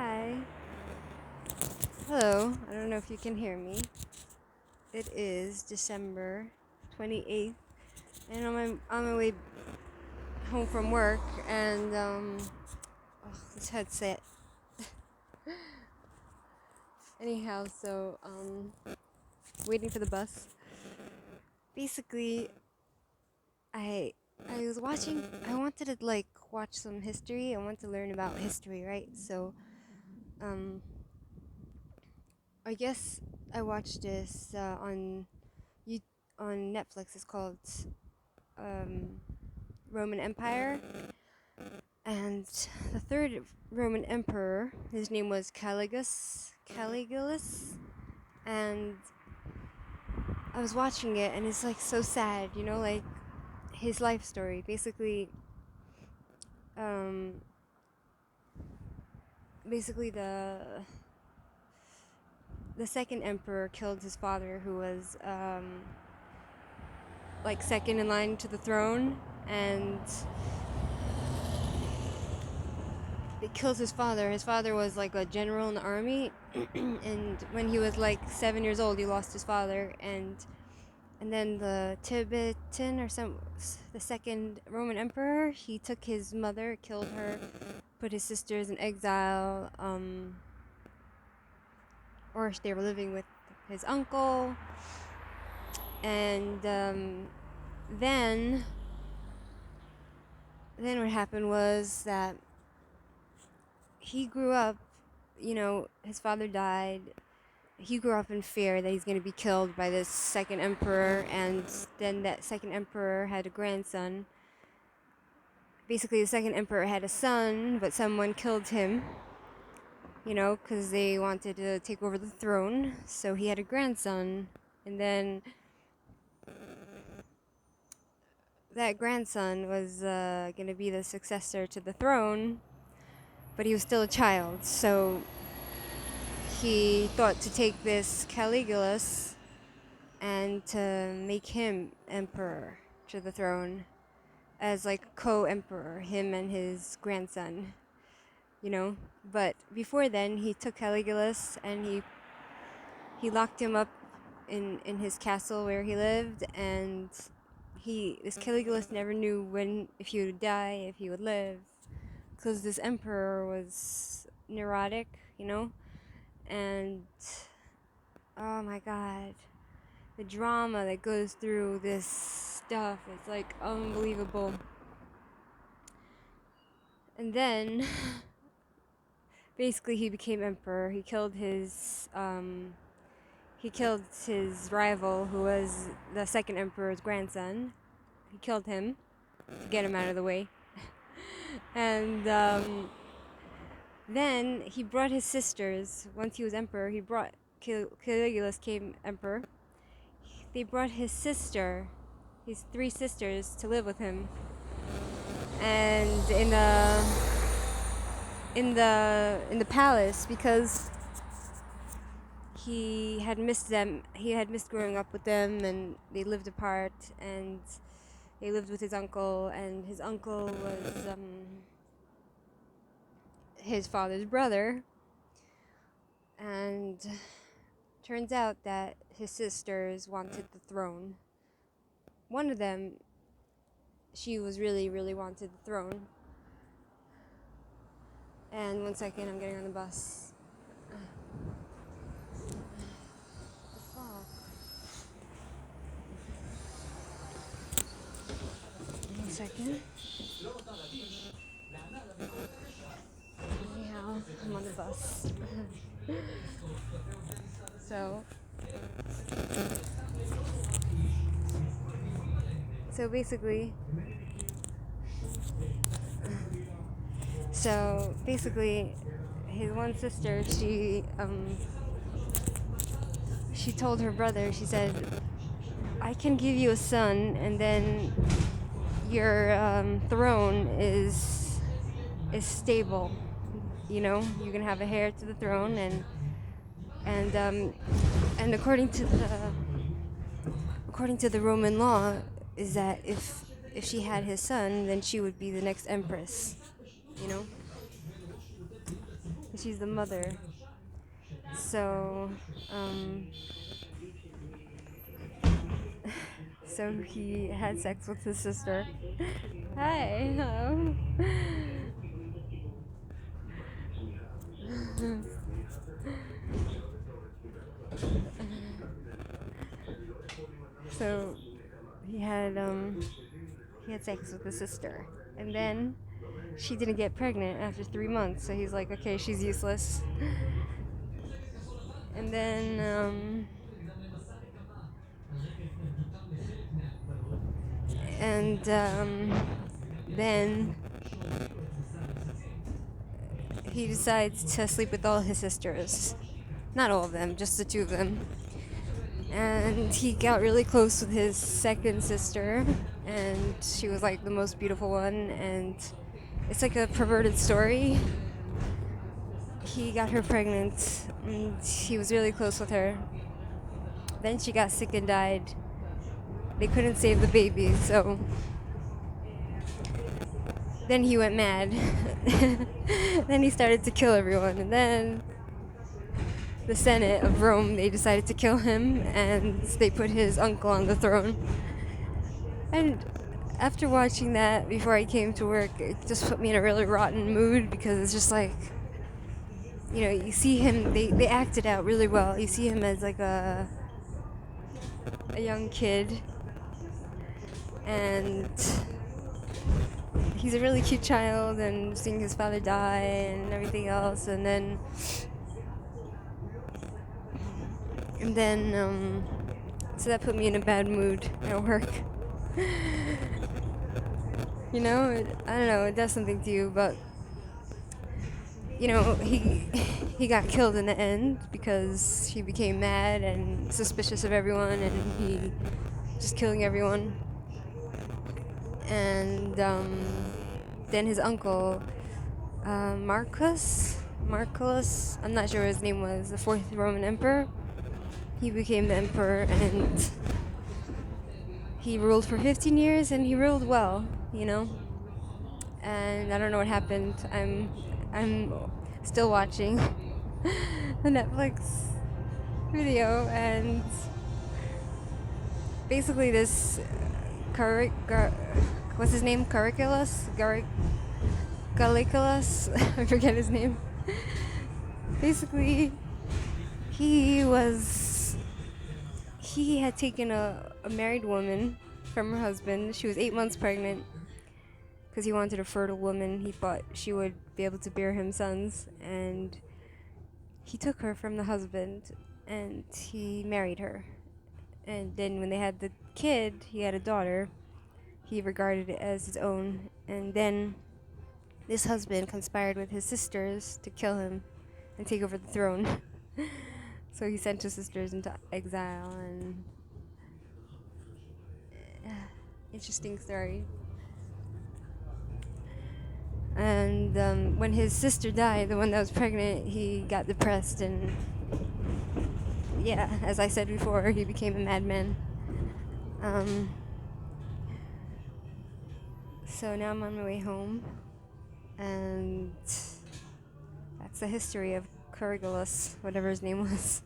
Hi. Hello. I don't know if you can hear me. It is December 28th, and on my way home from work, and this headset. Anyhow, so waiting for the bus. Basically, I I was watching. I wanted to watch some history. I want to learn about history, right? So um, I guess I watched this you on Netflix. It's called um, Roman Empire, and the third Roman emperor, his name was Caligulus, and I was watching it, and it's like so sad, like his life story. Basically, um, basically the second emperor killed his father, who was like second in line to the throne, and it kills his father. His father was like a general in the army, and when he was like 7 years old, he lost his father, and then the Tibetan the second Roman emperor, he took his mother, killed her, put his sisters in exile, or they were living with his uncle, and then then what happened was that he grew up. His father died. He grew up in fear that he's going to be killed by this second emperor, and then that second emperor had a grandson. Basically, the second emperor had a son, but someone killed him, because they wanted to take over the throne. So he had a grandson, and then that grandson was going to be the successor to the throne, but he was still a child. So he thought to take this Caligulus and to make him emperor to the throne as like co-emperor, him and his grandson, But before then, he took Caligulus and he locked him up in his castle where he lived, and this Caligulus never knew if he would die, if he would live, because this emperor was neurotic, and oh my god, the drama that goes through this stuff is like unbelievable. And then basically he became emperor. He killed his rival, who was the second emperor's grandson. He killed him to get him out of the way. And then he brought his sisters. Once he was emperor, he brought Caligulus came emperor. They brought his three sisters, to live with him. And in the palace, because he had missed them. He had missed growing up with them, and they lived apart, and they lived with his uncle, and his uncle was his father's brother. And turns out that his sisters wanted the throne. One of them, she was really, really wanted the throne. And 1 second, I'm getting on the bus. Fuck. 1 second. Anyhow, I'm on the bus. So basically, his one sister, she told her brother, she said, I can give you a son, and then your throne is stable. You can have a heir to the throne, and according to the Roman law, is that if she had his son, then she would be the next empress. You know, she's the mother. So, um, so he had sex with his sister. Hi. Hello. So he had sex with his sister, and then she didn't get pregnant after 3 months. So he's like, okay, she's useless. And then he decides to sleep with all his sisters. Not all of them, just the two of them. And he got really close with his second sister, and she was like the most beautiful one. And it's like a perverted story. He got her pregnant, and he was really close with her. Then she got sick and died. They couldn't save the baby, so then he went mad. Then he started to kill everyone, and then the Senate of Rome, they decided to kill him, and they put his uncle on the throne. And after watching that before I came to work, it just put me in a really rotten mood, because it's just like, you know, you see him, they acted out really well. You see him as like a young kid, and he's a really cute child, and seeing his father die and everything else, and then so that put me in a bad mood at work. You know, I don't know, it does something to you, but you know, he got killed in the end because he became mad and suspicious of everyone, and he just killing everyone. And then his uncle, Marcellus, I'm not sure what his name was, the fourth Roman emperor. He became the emperor, and he ruled for 15 years, and he ruled well, you know. And I don't know what happened. I'm still watching the Netflix video, and basically this what's his name? Caligulus? I forget his name. Basically, he had taken a married woman from her husband. She was 8 months pregnant because he wanted a fertile woman. He thought she would be able to bear him sons, and he took her from the husband and he married her. And then when they had the kid, he had a daughter. He regarded it as his own. And then this husband conspired with his sisters to kill him and take over the throne. So he sent his sisters into exile, and interesting story. And when his sister died, the one that was pregnant, he got depressed, and yeah, as I said before, he became a madman. So now I'm on my way home, and that's the history of Caligulus, whatever his name was.